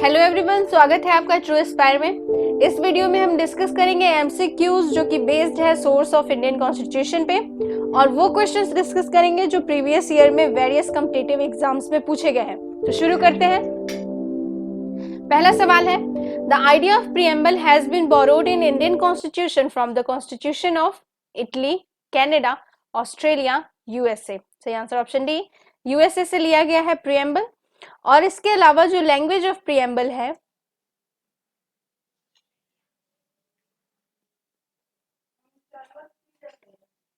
Hello everyone, स्वागत है आपका ट्रू एस्पायर में। इस वीडियो में हम डिस्कस करेंगे एमसीक्यूज जो कि बेस्ड है सोर्स ऑफ इंडियन कॉन्स्टिट्यूशन पे, और वो क्वेश्चंस डिस्कस करेंगे जो प्रीवियस ईयर में वेरियस कॉम्पिटिटिव एग्जाम्स में पूछे गए हैं। तो शुरू करते हैं। पहला सवाल है, the idea of preamble has been borrowed in Indian constitution from the constitution of Italy, Canada, Australia, USA. सही आंसर ऑप्शन डी, यूएसए से लिया गया है प्रीएम्बल। और इसके अलावा जो लैंग्वेज ऑफ प्रीएम्बल है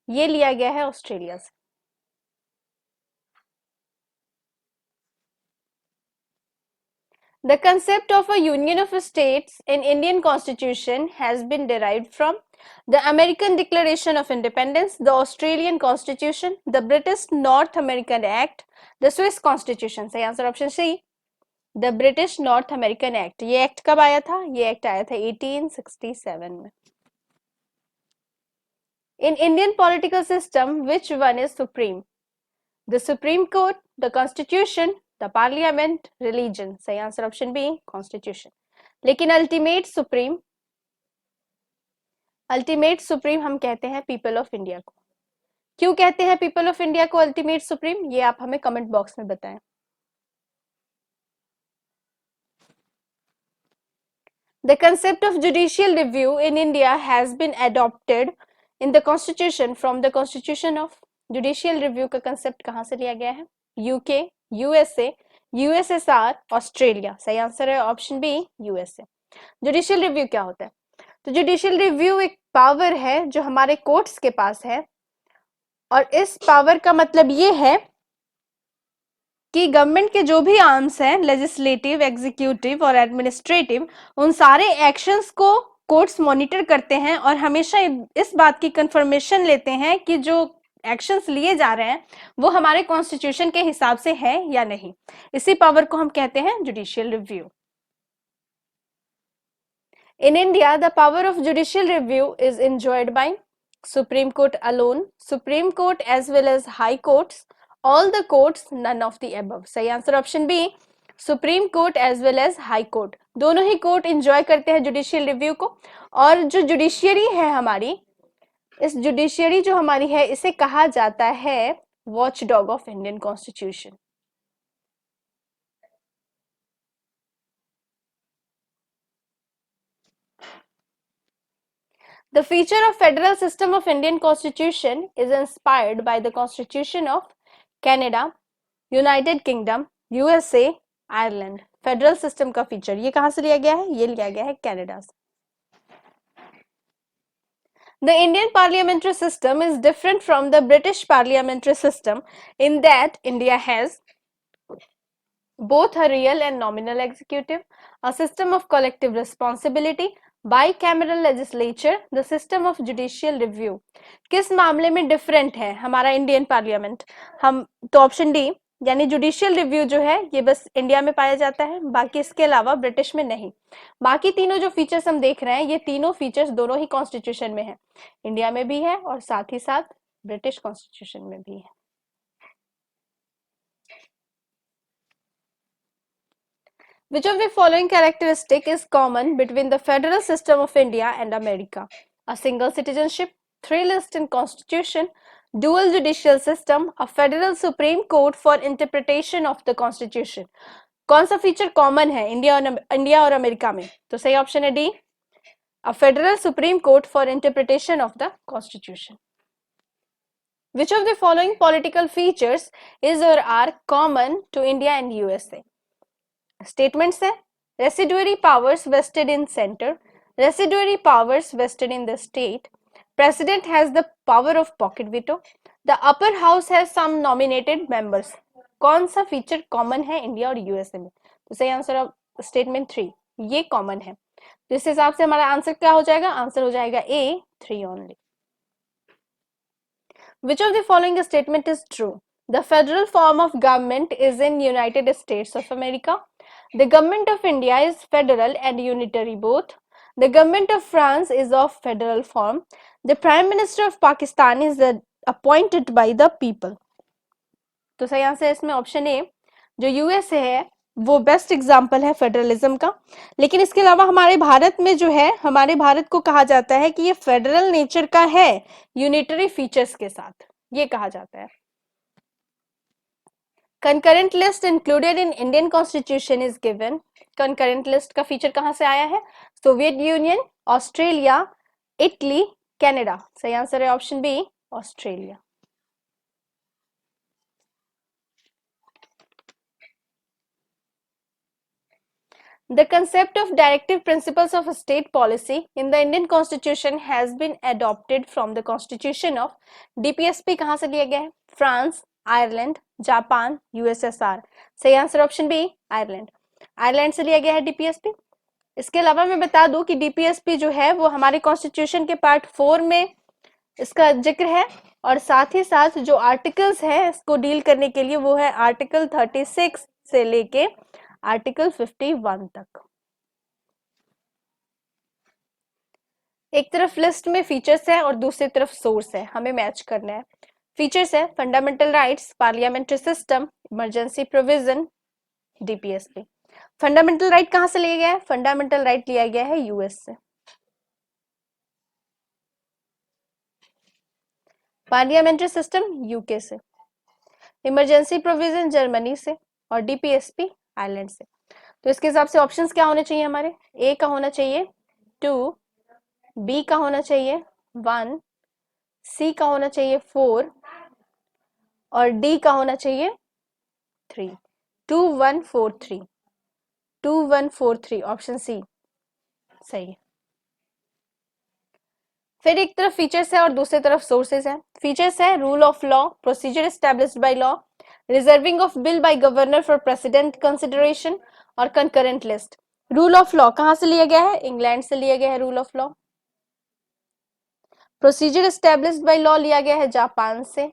ये लिया गया है ऑस्ट्रेलिया से। The concept of a union of states in Indian constitution has been derived from the American Declaration of Independence, the Australian Constitution, the British North American Act, the Swiss Constitution। सही answer option C, the British North American act. ये act कब आया था? ये act आया था 1867 में। In Indian political system, which one is supreme? The Supreme Court, the Constitution, the Parliament, religion। सही आंसर ऑप्शन बी, Constitution। लेकिन अल्टीमेट सुप्रीम हम कहते हैं पीपल ऑफ इंडिया को। क्यों कहते हैं पीपल ऑफ इंडिया को अल्टीमेट सुप्रीम, ये आप हमें कमेंट बॉक्स में बताएं। The concept of judicial review in India has been adopted in the constitution from the constitution of। Judicial review का कंसेप्ट कहां से लिया गया है? UK, USA, USSR, Australia. सही आंसर है option B, USA. Judicial review क्या होता है? तो जुडिशियल रिव्यू एक पावर है जो हमारे कोर्ट्स के पास है, और इस पावर का मतलब ये है कि गवर्नमेंट के जो भी आर्म्स हैं, लेजिस्लेटिव, एग्जीक्यूटिव और एडमिनिस्ट्रेटिव, उन सारे एक्शंस को कोर्ट्स मॉनिटर करते हैं और हमेशा इस बात की कंफर्मेशन लेते हैं कि जो एक्शंस लिए जा रहे हैं वो हमारे कॉन्स्टिट्यूशन के हिसाब से है या नहीं। इसी पावर को हम कहते हैं judicial review. In India, the power of judicial review is enjoyed by Supreme Court alone, Supreme Court as well as High Courts, all the courts, none of the above। सही answer option B, supreme court as well as high court, दोनों ही court enjoy करते हैं judicial review को। और जो judiciary है हमारी, इस जुडिशियरी जो हमारी है इसे कहा जाता है watch dog of Indian constitution. The feature of federal system of Indian constitution is inspired by the constitution of Canada, United Kingdom, USA, Ireland। Federal system का फीचर ये कहां से लिया गया है? ये लिया गया है कनाडा से। The Indian parliamentary system is different from the British parliamentary system in that India has both a real and nominal executive, a system of collective responsibility, bicameral legislature, the system of judicial review। किस मामले में different है हमारा Indian parliament? हम तो option D, यानी judicial review जो है ये बस इंडिया में पाया जाता है, बाकी इसके अलावा ब्रिटिश में नहीं। बाकी तीनों जो फीचर्स हम देख रहे हैं ये तीनों फीचर्स दोनों ही कॉन्स्टिट्यूशन में है, इंडिया में भी है और साथ ही साथ ब्रिटिश कॉन्स्टिट्यूशन में भी है। Which of the following characteristic is common between the federal system of India and America? A single citizenship, three lists in constitution, dual judicial system, a federal supreme court for interpretation of the constitution। कौन सा feature common है India और America में? तो सही option है D, a federal supreme court for interpretation of the constitution। Which of the following political features is or are common to India and USA? Statements है, residuary powers vested in centre, residuary powers vested in the state, president has the power of pocket veto, the upper house has some nominated members. कौन सा feature common है India और USA में? तो सही answer of statement 3, ये common है। तो इस हिसाब से हमारा आंसर क्या हो जाएगा? आंसर हो जाएगा ए, 3 only. Which of the following statement is true? The federal form of government is in United States of America. The government of India is federal and unitary both. The government of France is of federal form. The Prime Minister of Pakistan is appointed by the people। तो सही answer है इसमें option A, जो USA है वो best example है federalism का। लेकिन इसके अलावा हमारे भारत में जो है, हमारे भारत को कहा जाता है कि ये फेडरल नेचर का है, यूनिटरी फीचर्स के साथ, ये कहा जाता है। Concurrent list included in Indian constitution is given. Concurrent list का फीचर कहां से आया है? Soviet Union, Australia, Italy, Canada. सही आंसर है option B, Australia. The concept of directive principles of state policy in the Indian Constitution has been adopted from the Constitution of DPSP। कहां से लिया गया है? France, Ireland, Japan, USSR. सही answer option B, Ireland. Ireland से लिया गया है डीपीएसपी। इसके अलावा मैं बता दूं कि डीपीएसपी जो है वो हमारे कॉन्स्टिट्यूशन के पार्ट 4 में इसका जिक्र है, और साथ ही साथ जो आर्टिकल्स है इसको डील करने के लिए वो है आर्टिकल 36 से लेके आर्टिकल 51 तक। एक तरफ लिस्ट में फीचर्स है और दूसरी तरफ सोर्स है, हमें मैच करना है। फीचर्स है fundamental rights, parliamentary system, emergency provision, DPSP. Fundamental right कहां से लिया गया है? फंडामेंटल राइट लिया गया है यूएस से। पार्लियामेंट्री सिस्टम यूके से। इमरजेंसी प्रोविजन जर्मनी से, और डीपीएसपी आयरलैंड से। तो इसके हिसाब से ऑप्शंस क्या होने चाहिए हमारे? ए का होना चाहिए 2, बी का होना चाहिए 1, सी का होना चाहिए 4, और डी का होना चाहिए 3। 2 1 4 3, 2 1 4 3, ऑप्शन सी सही है। फिर एक तरफ फीचर्स है और दूसरी तरफ सोर्सेज है। फीचर्स है rule of law, procedure established by law, reserving of bill by governor for president consideration, और concurrent list. Rule of law कहां से लिया गया है? इंग्लैंड से लिया गया है rule of law. Procedure established by law लिया गया है जापान से।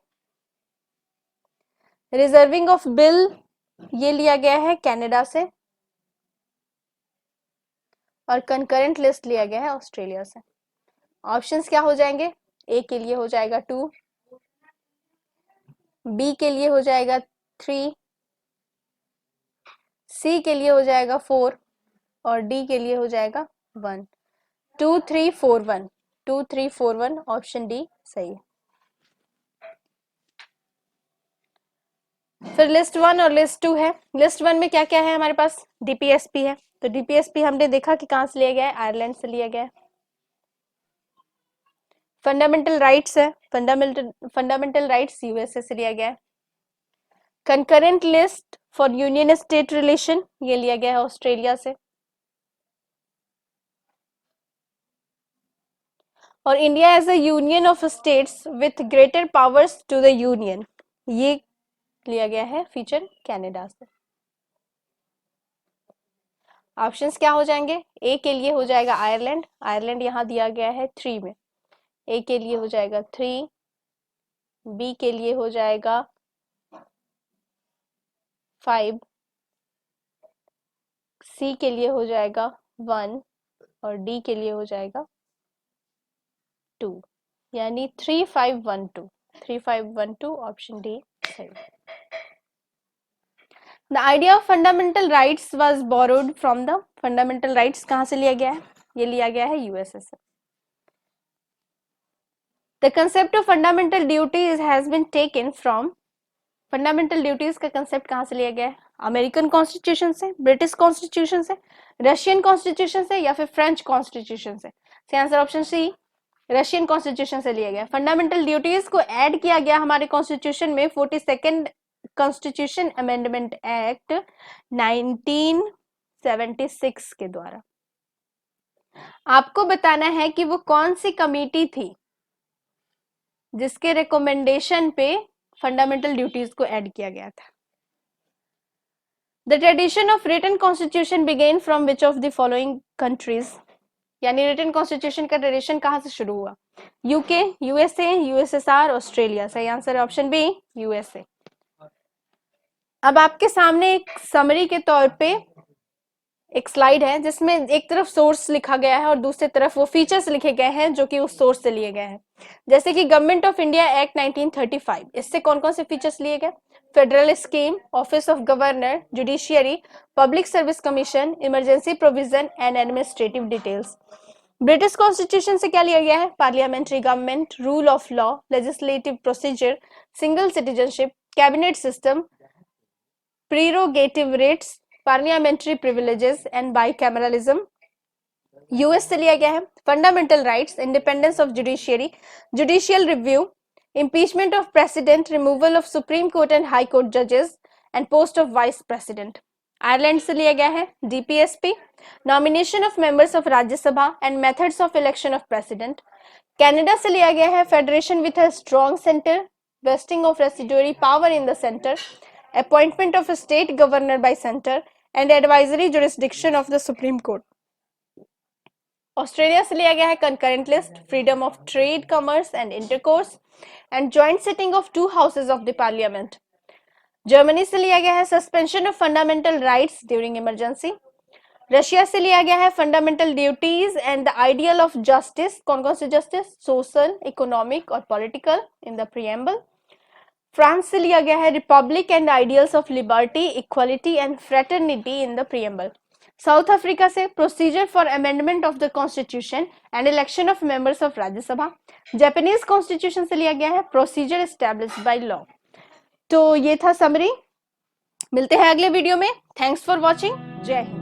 रिजर्विंग ऑफ बिल ये लिया गया है कनाडा से, और कंकरेंट लिस्ट लिया गया है ऑस्ट्रेलिया से। ऑप्शंस क्या हो जाएंगे? ए के लिए हो जाएगा 2, बी के लिए हो जाएगा 3, सी के लिए हो जाएगा 4, और डी के लिए हो जाएगा 1। 2 3 4 1, 2 3 4 1, ऑप्शन डी सही है। फिर लिस्ट 1 और लिस्ट 2 है। लिस्ट 1 में क्या क्या है हमारे पास? डीपीएसपी है। तो डीपीएसपी हमने देखा कि कहां से लिया गया है? आयरलैंड से लिया गया है। फंडामेंटल राइट्स है, फंडामेंटल राइट्स यूएसए से लिया गया है। Concurrent list for union state relation ये लिया गया है ऑस्ट्रेलिया से। और India as a union of states with greater powers to the union ये लिया गया है फीचर कनाडा से। ऑप्शंस क्या हो जाएंगे? ए के लिए हो जाएगा आयरलैंड, आयरलैंड यहां दिया गया है 3 में। ए के लिए हो जाएगा 3, बी के लिए हो जाएगा 5, सी के लिए हो जाएगा 1, और डी के लिए हो जाएगा 2, यानी 3 5 1 2, 3 5 1 2, ऑप्शन डी सही। The idea of fundamental rights was borrowed from the, fundamental rights कहां से लिया गया है? ये लिया गया है यूएसए से। The concept of fundamental duties has been taken from, fundamental duties का कंसेप्ट कहां से लिया गया है? अमेरिकन कॉन्स्टिट्यूशन से, ब्रिटिश कॉन्स्टिट्यूशन से, रशियन कॉन्स्टिट्यूशन से, या फिर फ्रेंच कॉन्स्टिट्यूशन से? सही answer option C, Russian constitution से लिया गया। फंडामेंटल ड्यूटीज को ऐड किया गया हमारे कॉन्स्टिट्यूशन में 42nd कॉन्स्टिट्यूशन अमेंडमेंट एक्ट 1976 के द्वारा। आपको बताना है कि वो कौन सी कमेटी थी जिसके रिकमेंडेशन पे फंडामेंटल ड्यूटीज को ऐड किया गया था। The tradition of written constitution began from which of the following countries, यानी रिटन कॉन्स्टिट्यूशन का ट्रेडिशन कहां से शुरू हुआ? UK, USA, USSR, Australia. सही आंसर है ऑप्शन बी, यूएसए। अब आपके सामने एक समरी के तौर पे एक स्लाइड है जिसमें एक तरफ सोर्स लिखा गया है और दूसरी तरफ वो फीचर्स लिखे गए हैं जो कि उस सोर्स से लिए गए हैं। जैसे कि गवर्नमेंट ऑफ इंडिया एक्ट 1935, इससे कौन कौन से फीचर्स लिए गए? Federal scheme, office of governor, judiciary, public service commission, emergency provision and administrative details. British constitution से क्या लिया गया है? Parliamentary government, rule of law, legislative procedure, single citizenship, cabinet system, prerogative rights, parliamentary privileges and bicameralism. US से लिया गया है fundamental rights, independence of judiciary, judicial review, impeachment of president, removal of supreme court and high court judges and post of vice president। Ireland से लिया गया है DPSP, nomination of members of Rajya Sabha and methods of election of president. Canada से लिया गया है federation with a strong centre, wasting of residuary power in the centre, appointment of state governor bye centre and advisory jurisdiction of the supreme court. Australia से लिया गया है concurrent list, freedom of trade, commerce and intercourse and joint sitting of 2 houses of the parliament. Germany से लिया गया है suspension of fundamental rights during emergency. Russia से लिया गया है fundamental duties and the ideal of justice. कौन कौन से जस्टिस? सोशल, इकोनॉमिक और political in the preamble. France से लिया गया है republic and ideals of liberty, equality and fraternity in the preamble. South Africa से procedure for amendment of the constitution and election of members of Rajya Sabha. Japanese constitution से लिया गया है procedure established by law. तो ये था समरी। मिलते हैं अगले वीडियो में। Thanks for watching. जय हिंद।